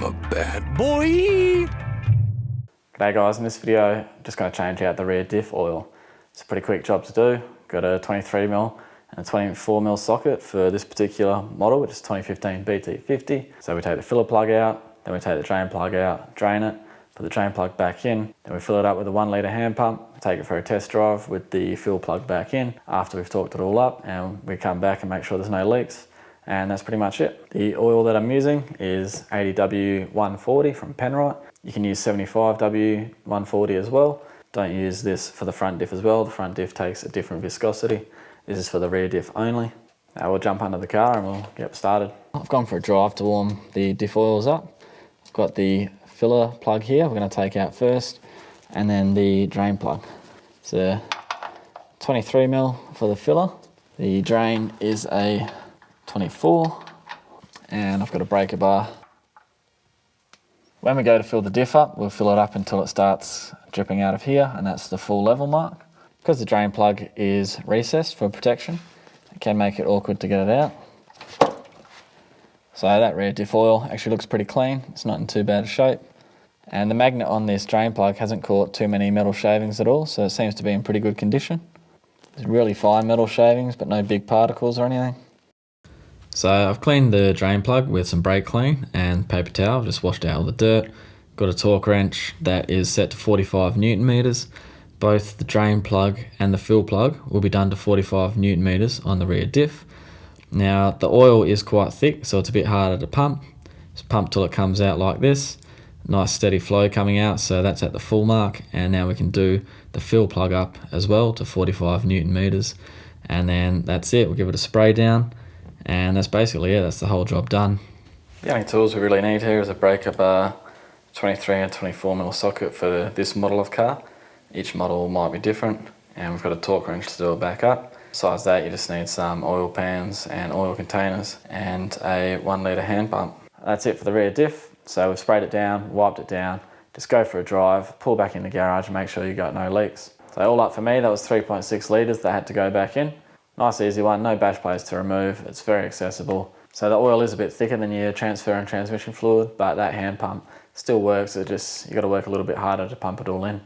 a bad boy. G'day guys, in this video I'm just going to change out the rear diff oil. It's a pretty quick job to do. Got a 23mm and a 24mm socket for this particular model, which is 2015 BT-50. So we take the filler plug out, then we take the drain plug out, drain it, put the drain plug back in, then we fill it up with a 1 litre hand pump, take it for a test drive with the fill plug back in after we've torqued it all up, and we come back and make sure there's no leaks. And that's pretty much it. The oil that I'm using is 80W140 from Penrite. You can use 75W140 as well. Don't use this for the front diff as well. The front diff takes a different viscosity. This is for the rear diff only. Now we'll jump under the car and we'll get started. I've gone for a drive to warm the diff oils up. I've got the filler plug here we're going to take out first, and then the drain plug. It's a 23mm for the filler. The drain is a 24, and I've got a breaker bar. When we go to fill the diff up, we'll fill it up until it starts dripping out of here, and that's the full level mark. Because the drain plug is recessed for protection, it can make it awkward to get it out. So that rear diff oil actually looks pretty clean. It's not in too bad a shape. And the magnet on this drain plug hasn't caught too many metal shavings at all, so it seems to be in pretty good condition. There's really fine metal shavings, but no big particles or anything. So I've cleaned the drain plug with some brake clean and paper towel, just washed out all the dirt. Got a torque wrench that is set to 45 Newton meters. Both the drain plug and the fill plug will be done to 45 Newton meters on the rear diff. Now the oil is quite thick, so it's a bit harder to pump. Just pump till it comes out like this. Nice steady flow coming out, so that's at the full mark. And now we can do the fill plug up as well to 45 Newton meters. And then that's it, we'll give it a spray down. And that's basically it, that's the whole job done. The only tools we really need here is a breaker bar, 23 and 24mm socket for this model of car. Each model might be different, and we've got a torque wrench to do it back up. Besides that, you just need some oil pans and oil containers and a 1 litre hand pump. That's it for the rear diff. So we've sprayed it down, wiped it down, just go for a drive, pull back in the garage and make sure you got no leaks. So all up for me, that was 3.6 litres that had to go back in. Nice easy one, no bash plates to remove, it's very accessible. So the oil is a bit thicker than your transfer and transmission fluid, but that hand pump still works. You got to work a little bit harder to pump it all in.